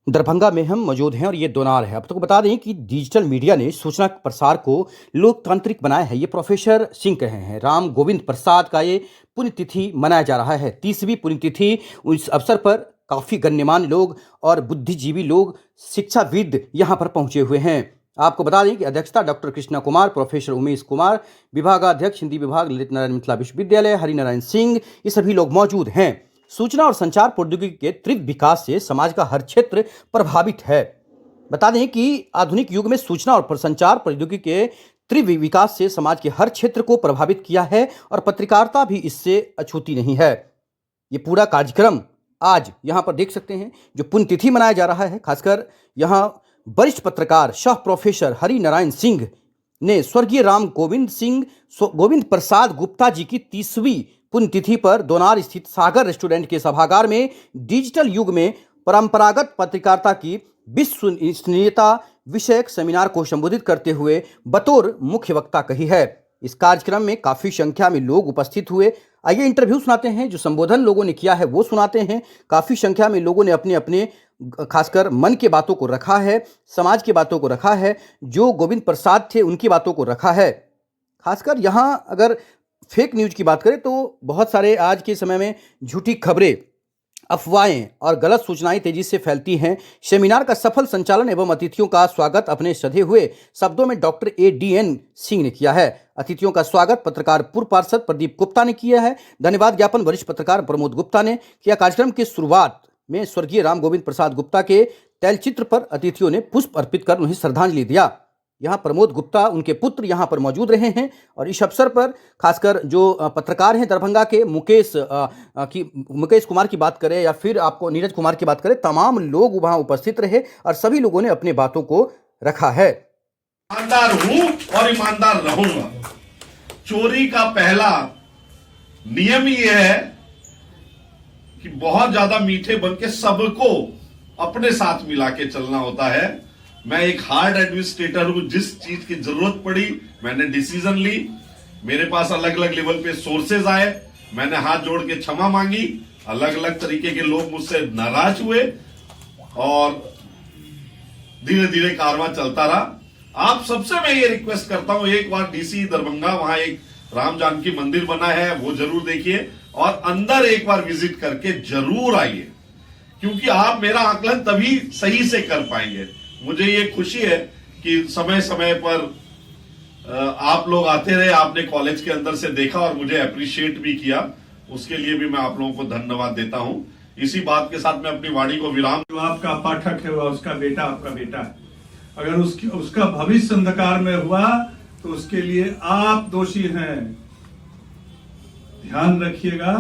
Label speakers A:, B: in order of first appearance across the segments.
A: दरभंगा में हम मौजूद हैं और ये दोनार है। अब तक बता दें कि डिजिटल मीडिया ने सूचना प्रसार को लोकतांत्रिक बनाया है। ये प्रोफेसर सिंह कहे हैं। राम गोविंद प्रसाद का ये पुण्यतिथि मनाया जा रहा है। 30वीं पुण्यतिथि। इस अवसर पर काफ़ी गण्यमान्य लोग और बुद्धिजीवी लोग, शिक्षाविद यहाँ पर पहुँचे हुए हैं। आपको बता दें कि अध्यक्षता डॉक्टर कृष्णा कुमार, प्रोफेसर उमेश कुमार, विभागाध्यक्ष हिंदी विभाग ललित नारायण मिथिला विश्वविद्यालय, हरिनारायण सिंह, ये सभी लोग मौजूद हैं। सूचना और संचार प्रौद्योगिकी के तीव्र विकास से समाज का हर क्षेत्र प्रभावित है। बता दें कि आधुनिक युग में सूचना और संचार प्रौद्योगिकी के तीव्र विकास से समाज के हर क्षेत्र को प्रभावित किया है और पत्रकारिता भी इससे अछूती नहीं है। ये पूरा कार्यक्रम आज यहाँ पर देख सकते हैं, जो पुण्यतिथि मनाया जा रहा है। खासकर यहाँ वरिष्ठ पत्रकार शाह प्रोफेसर हरिनारायण सिंह ने स्वर्गीय राम गोविंद प्रसाद गुप्ता जी की 30वीं पुण्यतिथि पर दोनार स्थित सागर रेस्टोरेंट के सभागार में डिजिटल युग में परंपरागत पत्रकारिता की विश्वसनीयता विषयक सेमिनार को संबोधित करते हुए बतौर मुख्य वक्ता कही है। इस कार्यक्रम में काफ़ी संख्या में लोग उपस्थित हुए। आइए इंटरव्यू सुनाते हैं, जो संबोधन लोगों ने किया है वो सुनाते हैं। काफ़ी संख्या में लोगों ने अपने अपने खासकर मन के बातों को रखा है, समाज की बातों को रखा है, जो गोविंद प्रसाद थे उनकी बातों को रखा है। खासकर यहाँ अगर फेक न्यूज़ की बात करें तो बहुत सारे आज के समय में झूठी खबरें, अफवाहें और गलत सूचनाएं तेजी से फैलती हैं। सेमिनार का सफल संचालन एवं अतिथियों का स्वागत अपने सधे हुए शब्दों में डॉक्टर ADN सिंह ने किया है। अतिथियों का स्वागत पत्रकार पूर्व पार्षद प्रदीप गुप्ता ने किया है। धन्यवाद ज्ञापन वरिष्ठ पत्रकार प्रमोद गुप्ता ने किया। कार्यक्रम की शुरुआत में स्वर्गीय राम गोविंद प्रसाद गुप्ता के तैलचित्र पर अतिथियों ने पुष्प अर्पित कर उन्हें श्रद्धांजलि दिया। यहाँ प्रमोद गुप्ता, उनके पुत्र यहाँ पर मौजूद रहे हैं और इस अवसर पर खासकर जो पत्रकार हैं दरभंगा के मुकेश कुमार की बात करें या फिर आपको नीरज कुमार की बात करें, तमाम लोग वहाँ उपस्थित रहे और सभी लोगों ने अपने बातों को रखा है।
B: ईमानदार हूं और ईमानदार रहूंगा। चोरी का पहला नियम ही है कि बहुत ज्यादा मीठे बन के सबको अपने साथ मिला के चलना होता है। मैं एक हार्ड एडमिनिस्ट्रेटर हूं। जिस चीज की जरूरत पड़ी मैंने डिसीजन ली। मेरे पास अलग अलग लेवल पे सोर्सेज आए, मैंने हाथ जोड़ के क्षमा मांगी। अलग अलग तरीके के लोग मुझसे नाराज हुए और धीरे धीरे कारवां चलता रहा। आप सबसे मैं ये रिक्वेस्ट करता हूं, एक बार DC दरभंगा, वहां एक राम जानकी मंदिर बना है, वो जरूर देखिए और अंदर एक बार विजिट करके जरूर आइए, क्योंकि आप मेरा आकलन तभी सही से कर पाएंगे। मुझे ये खुशी है कि समय समय पर आप लोग आते रहे, आपने कॉलेज के अंदर से देखा और मुझे अप्रिशिएट भी किया। उसके लिए भी मैं आप लोगों को धन्यवाद देता हूं। इसी बात के साथ मैं अपनी वाणी को विराम।
C: जो आपका पाठक है वह उसका बेटा आपका बेटा है। अगर उसका भविष्य अंधकार में हुआ तो उसके लिए आप दोषी हैं। ध्यान रखिएगा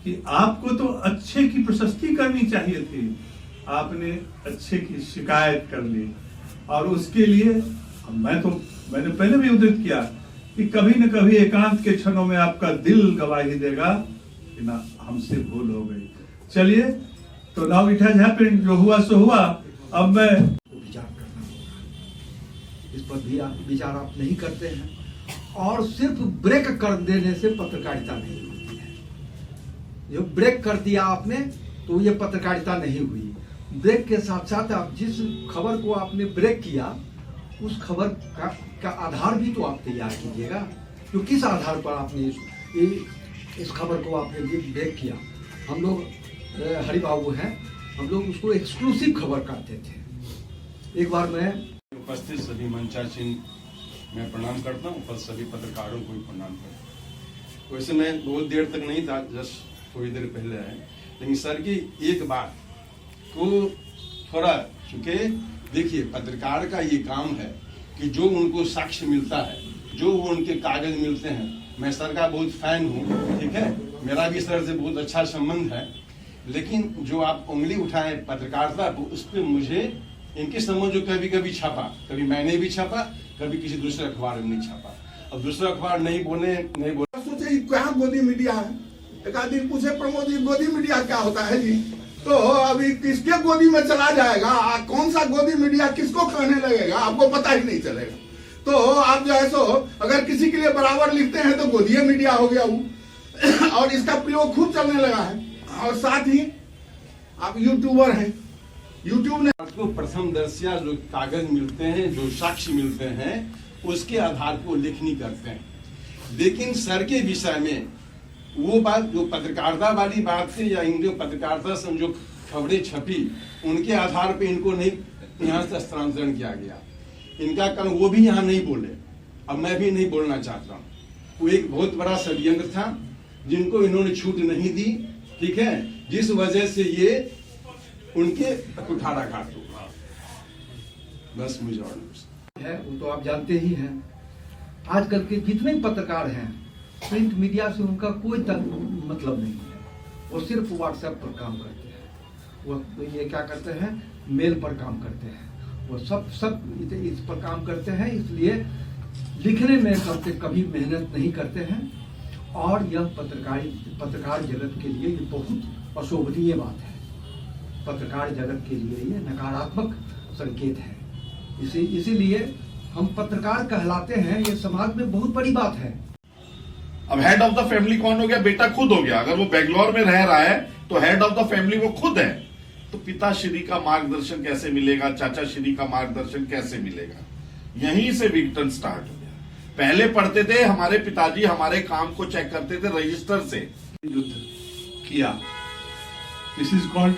C: कि आपको तो अच्छे की प्रशस्ति करनी चाहिए थी, आपने अच्छे की शिकायत कर ली और उसके लिए मैंने पहले भी उद्धृत किया कि कभी न कभी एकांत के क्षणों में आपका दिल गवाही देगा कि ना हमसे भूल हो गई। चलिए, तो नाउ इट हैज हैपेंड, जो हुआ सो हुआ। अब मैं
D: विचार करना होगा, इस पर भी विचार आप नहीं करते हैं और सिर्फ ब्रेक कर देने से पत्रकारिता नहीं होती है। जो ब्रेक कर दिया आपने तो ये पत्रकारिता नहीं हुई। ब्रेक के साथ साथ आप जिस खबर को आपने ब्रेक किया उस खबर का आधार भी तो आप तैयार कीजिएगा, तो किस आधार पर आपने इस खबर को आपने ब्रेक किया। हम लोग हरि बाबू हैं, हम लोग उसको एक्सक्लूसिव खबर करते थे। एक बार मैं
E: उपस्थित सभी मंचासीन मैं प्रणाम करता हूँ, पर सभी पत्रकारों को भी प्रणाम करता हूँ। वैसे मैं बहुत देर तक नहीं था, जस्ट थोड़ी देर पहले आए, लेकिन सर की एक बात को थोड़ा, चूंकि देखिए पत्रकार का ये काम है कि जो उनको साक्ष्य मिलता है, जो वो उनके कागज मिलते हैं। मैं सर का बहुत फैन हूँ, ठीक है, मेरा भी सर से बहुत अच्छा संबंध है, लेकिन जो आप उंगली उठाए पत्रकारिता उस पर मुझे इनके समझ जो कभी कभी छापा, कभी मैंने भी छापा, कभी किसी दूसरे अखबार में नहीं छापा। अब दूसरा अखबार नहीं बोले
F: सोचे क्या गोदी मीडिया है। एक आदमी पूछे प्रमोद जी गोदी मीडिया क्या होता है जी, तो अभी किसके गोदी में चला जाएगा, कौन सा गोदी मीडिया किसको कहने लगेगा आपको पता ही नहीं चलेगा। तो आप जो है सो अगर किसी के लिए बराबर लिखते हैं तो गोदी मीडिया हो गया वो और इसका प्रयोग खूब चलने लगा है। और साथ ही आप यूट्यूबर हैं, यूट्यूब ने
E: आपको प्रथम दर्शिया जो कागज मिलते हैं, जो साक्ष्य मिलते हैं, उसके आधार पर लिखनी करते हैं। लेकिन सर के विषय में वो बात जो पत्रकारिता वाली बात थी, या इन जो पत्रकारिता से जो खबरें छपी, उनके आधार पे इनको नहीं यहाँ से स्थानांतरण किया गया। इनका कल वो भी यहाँ नहीं बोले, अब मैं भी नहीं बोलना चाहता हूँ। वो एक बहुत बड़ा षड्यंत्र था जिनको इन्होंने छूट नहीं दी, ठीक है, जिस वजह से ये उनके कुठाराघात हुआ। बस मुझे और
D: है वो तो आप जानते ही हैं। आजकल के जितने भी पत्रकार हैं, प्रिंट मीडिया से उनका कोई मतलब नहीं है। वो सिर्फ व्हाट्सएप पर काम करते हैं, वो ये क्या करते हैं, मेल पर काम करते हैं, वो सब इस पर काम करते हैं। इसलिए लिखने में कभी मेहनत नहीं करते हैं। और यह पत्रकार जगत के लिए ये बहुत अशोभनीय बात है। पत्रकार जगत के लिए ये नकारात्मक संकेत है। इसीलिए हम पत्रकार कहलाते हैं, ये समाज में बहुत बड़ी बात है।
B: अब हेड ऑफ द फैमिली कौन हो गया? बेटा खुद हो गया। अगर वो बेंगलोर में रह रहा है तो हेड ऑफ द फैमिली वो खुद है। तो पिताश्री का मार्गदर्शन कैसे मिलेगा, चाचाश्री का मार्गदर्शन कैसे मिलेगा? यहीं से विघटन स्टार्ट हो गया। पहले पढ़ते थे, हमारे पिताजी हमारे काम को चेक करते थे रजिस्टर से।
C: युद्ध किया, दिस इज कॉल्ड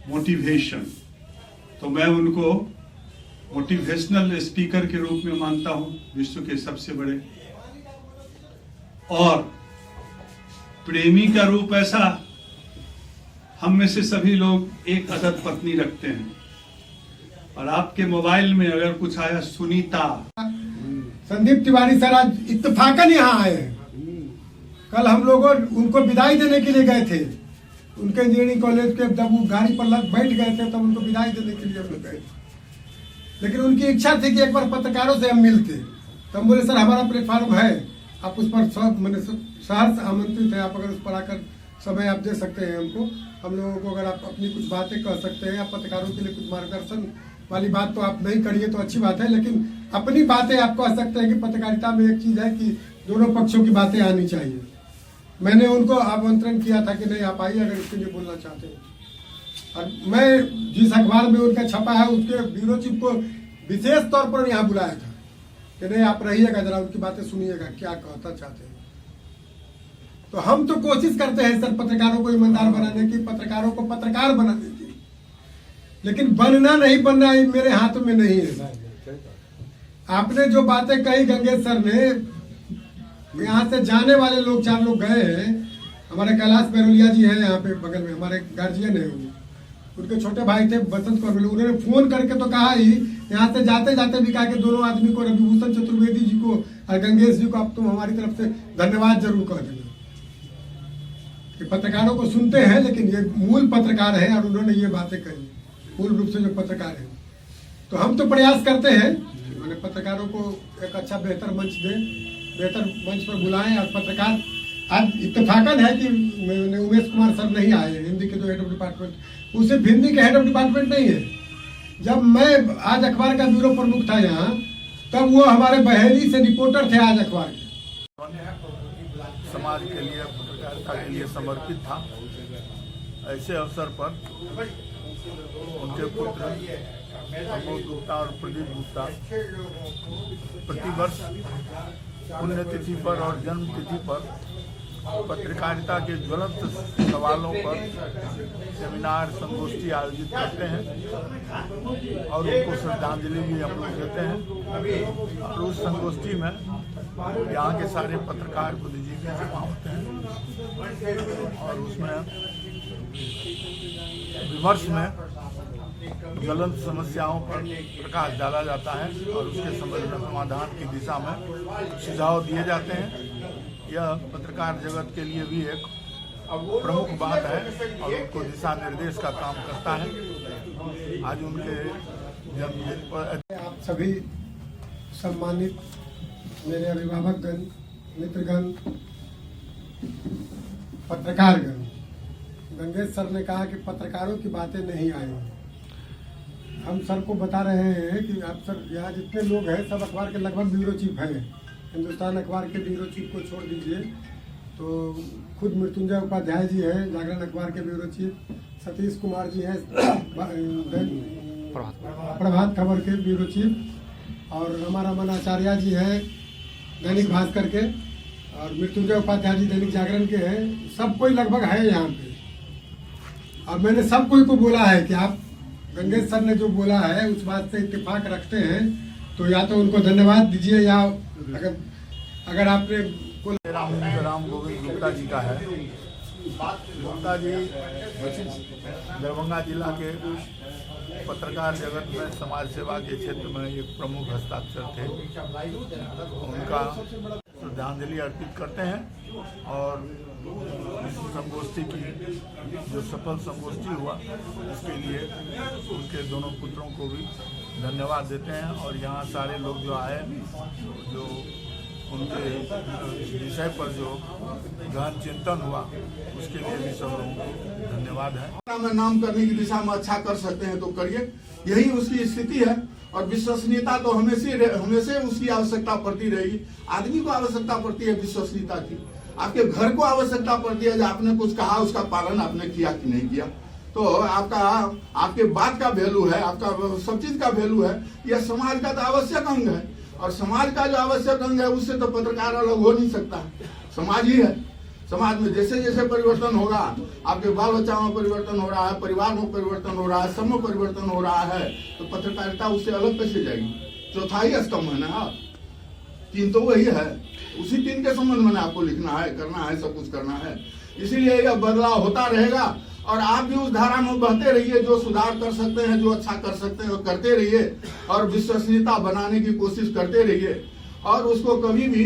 C: मोटिवेशन। तो मैं उनको मोटिवेशनल स्पीकर के रूप में मानता हूं, विश्व के सबसे बड़े। और प्रेमी का रूप ऐसा, हम में से सभी लोग एक अदद पत्नी रखते हैं। और आपके मोबाइल में अगर कुछ आया सुनीता,
G: संदीप तिवारी सर आज इत्तेफाकन यहाँ आए हैं। कल हम लोग उनको विदाई देने के लिए गए थे, उनके इंजीनियरिंग कॉलेज के, जब वो गाड़ी पर बैठ गए थे तब उनको विदाई देने के लिए हम लोग गए थे। लेकिन उनकी इच्छा थी कि एक बार पत्रकारों से हम मिलते। तो हम बोले सर हमारा प्लेटफॉर्म है, आप उस पर सब मैंने शहर से आमंत्रित है, आप अगर उस पर आकर समय आप दे सकते हैं हमको, हम लोगों को अगर आप अपनी कुछ बातें कह सकते हैं, आप पत्रकारों के लिए कुछ मार्गदर्शन वाली बात तो आप नहीं करिए तो अच्छी बात है, लेकिन अपनी बातें आप कह सकते हैं कि पत्रकारिता में एक चीज़ है कि दोनों पक्षों की बातें आनी चाहिए। मैंने उनको आमंत्रण किया था कि नहीं आप आइए अगर इसके लिए बोलना चाहते हैं। और मैं जिस अखबार में उनका छपा है उसके ब्यूरो चीफ को विशेष तौर पर यहाँ बुलाया था कि नहीं आप रहिएगा, जरा उनकी बातें सुनिएगा क्या कहना चाहते हैं। तो हम तो कोशिश करते हैं सर पत्रकारों को ईमानदार बनाने की, पत्रकारों को पत्रकार बनाने की, लेकिन बनना नहीं बनना मेरे हाथ में नहीं है सर। आपने जो बातें कही गंगेश सर ने, यहाँ से जाने वाले लोग 4 लोग गए हैं। हमारे कैलाश बैरोलिया जी हैं यहाँ पे बगल में, हमारे गार्जियन है, उनके छोटे भाई थे बसंत कौर, उन्होंने फोन करके तो कहा ही, यहाँ से जाते जाते भी कहा कि दोनों आदमी को, रविभूषण चतुर्वेदी जी को और गंगेश जी को आप तुम हमारी तरफ से धन्यवाद जरूर कह देना। कि पत्रकारों को सुनते हैं लेकिन ये मूल पत्रकार है और उन्होंने ये बातें कही, मूल रूप से जो पत्रकार है। तो हम तो प्रयास करते हैं मैंने पत्रकारों को एक अच्छा बेहतर मंच दें, बेहतर मंच पर बुलाएं। और पत्रकार आज इत्तेफाकन है कि उमेश कुमार सर नहीं आए, हिंदी के जो हेड ऑफ डिपार्टमेंट, वो सिर्फ हिंदी के हेड ऑफ डिपार्टमेंट नहीं है। जब मैं आज अखबार का ब्यूरो प्रमुख था यहाँ, तब वो हमारे बहेली से रिपोर्टर थे आज अखबार के।
H: समाज के लिए, पत्रकारिता के लिए समर्पित था। ऐसे अवसर पर उनके पुत्र प्रमोद गुप्ता और प्रदीप गुप्ता प्रतिवर्ष पुण्यतिथि पर और जन्म तिथि पर पत्रकारिता के ज्वलंत सवालों पर सेमिनार, संगोष्ठी आयोजित करते हैं और उनको श्रद्धांजलि भी हम लोग देते हैं। और उस संगोष्ठी में यहाँ के सारे पत्रकार बुद्धिजीवी जमा होते हैं और उसमें विमर्श में ज्वलंत समस्याओं पर प्रकाश डाला जाता है और उसके समाधान की दिशा में सुझाव दिए जाते हैं। यह पत्रकार जगत के लिए भी एक प्रमुख बात है और उनको दिशा निर्देश का काम करता है। आज उनके जन्मदिन पर
G: आप सभी सम्मानित मेरे अभिभावकगण, मित्रगण, पत्रकारगण, गंगेश सर ने कहा कि पत्रकारों की बातें नहीं आई। हम सर को बता रहे हैं कि आप सर यहाँ जितने लोग हैं सब अखबार के लगभग ब्यूरो चीफ हैं। हिंदुस्तान अखबार के ब्यूरो चीफ को छोड़ दीजिए, तो खुद मृत्युंजय उपाध्याय जी हैं जागरण अखबार के ब्यूरो चीफ, सतीश कुमार जी हैं प्रभात खबर के ब्यूरो चीफ, और रमन आचार्य जी हैं दैनिक भास्कर के, और मृत्युंजय उपाध्याय जी दैनिक जागरण के हैं। सब कोई लगभग है यहाँ पे। और मैंने सब कोई को बोला है कि आप गंगेश सर ने जो बोला है उस बात से इत्तेफाक रखते हैं, तो या तो उनको धन्यवाद दीजिए, या अगर आपने
H: राम गोविंद गुप्ता जी का है। गुप्ता जी दरभंगा जिला के पत्रकार जगत में समाज सेवा के क्षेत्र में एक प्रमुख हस्ताक्षर थे। उनका श्रद्धांजलि अर्पित करते हैं और इस संगोष्ठी की जो सफल संगोष्ठी हुआ उसके लिए उनके दोनों पुत्रों को भी धन्यवाद देते हैं। और यहाँ सारे लोग जो आए, जो उनके विषय पर जो गहन चिंतन हुआ उसके लिए भी सब लोगों को धन्यवाद है।
F: में नाम करने की दिशा में अच्छा कर सकते हैं तो करिए, यही उसकी स्थिति है। और विश्वसनीयता तो हमेशा उसकी आवश्यकता पड़ती रहेगी। आदमी को आवश्यकता पड़ती है विश्वसनीयता की, आपके घर को आवश्यकता पड़ती है, जो आपने कुछ कहा उसका पालन आपने किया कि नहीं किया। तो आपके बात का वैल्यू है, आपका सब चीज का वैल्यू है। यह समाज का तो आवश्यक अंग है, और समाज का जो आवश्यक अंग है उससे तो पत्रकार अलग हो नहीं सकता। समाज ही है। समाज में जैसे जैसे परिवर्तन होगा, आपके बाल बच्चा में परिवर्तन हो रहा है, परिवार में परिवर्तन हो रहा है, सब में परिवर्तन हो रहा है, तो पत्रकारिता उससे अलग कैसे जाएगी। चौथाई स्तंभ है ना आप, तीन तो वही है, उसी तीन के संबंध में आपको लिखना है, करना है, सब कुछ करना है। इसीलिए यह बदलाव होता रहेगा और आप भी उस धारा में बहते रहिए। जो सुधार कर सकते हैं, जो अच्छा कर सकते हैं वो करते रहिए और विश्वसनीयता बनाने की कोशिश करते रहिए। और उसको कभी भी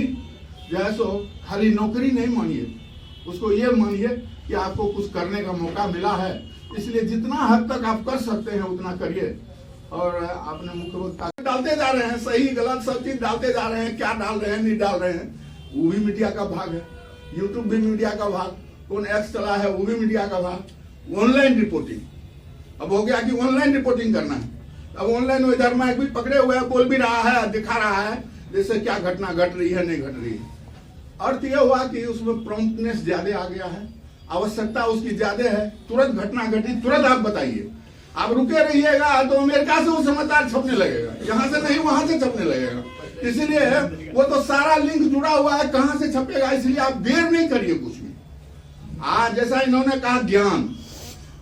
F: जैसो खाली नौकरी नहीं मानिए, उसको ये मानिए कि आपको कुछ करने का मौका मिला है, इसलिए जितना हद तक आप कर सकते हैं उतना करिए। और आपने मुख्य वक्ता डालते जा रहे हैं, सही गलत सब चीज डालते जा रहे हैं, क्या डाल रहे हैं नहीं डाल रहे हैं, वो भी मीडिया का भाग है। यूट्यूब भी मीडिया का भाग, कौन एक्स चला है वो भी मीडिया का भाग। ऑनलाइन रिपोर्टिंग अब हो गया कि ऑनलाइन रिपोर्टिंग करना है। अब ऑनलाइन इधर में भी पकड़े हुए है, बोल भी रहा है, दिखा रहा है जैसे क्या घटना घट रही है नहीं घट रही है। अर्थ यह हुआ कि उसमें प्रॉम्प्टनेस ज्यादा आ गया है, आवश्यकता उसकी ज्यादा है। तुरंत घटना घटी, तुरंत आप बताइए। आप रुके रहिएगा तो अमेरिका से वो समाचार छपने लगेगा, यहाँ से नहीं वहां से छपने लगेगा। इसीलिए वो तो सारा लिंक जुड़ा हुआ है, कहां से छपेगा, इसलिए आप देर नहीं करिए कुछ भी। आज जैसा इन्होंने कहा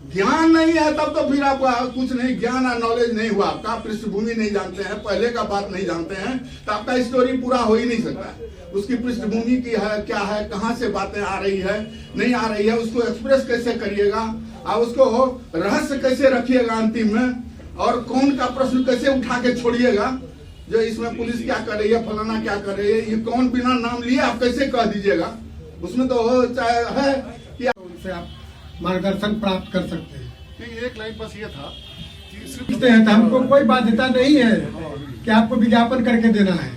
F: ज्ञान नहीं है तब तो फिर आपका कुछ नहीं, ज्ञान और नॉलेज नहीं हुआ, आपका पृष्ठभूमि नहीं जानते हैं, पहले का बात नहीं जानते हैं, तो आपका स्टोरी पूरा हो ही नहीं सकता। उसकी पृष्ठभूमि की है, क्या है, कहां से बातें आ रही है नहीं आ रही है, उसको एक्सप्रेस कैसे करिएगा, और उसको रहस्य कैसे रखिएगा अंतिम में, और कौन का प्रश्न कैसे उठा के छोड़िएगा, जो इसमें पुलिस क्या कर रही है, फलाना क्या कर रही है, ये कौन बिना नाम लिए आप कैसे कह दीजिएगा। उसमें तो है कि
G: उनसे आप मार्गदर्शन प्राप्त कर सकते हैं।
I: नहीं, एक लाइन बस ये था कि सिर्फ
G: तो हमको कोई बाध्यता नहीं है कि आपको विज्ञापन करके देना है,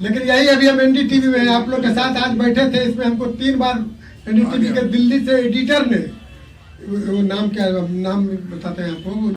G: लेकिन यही अभी हम एनडीटीवी में आप लोग के साथ आज बैठे थे, इसमें हमको 3 बार एनडीटीवी के दिल्ली से एडिटर ने, वो नाम क्या नाम बताते हैं आपको,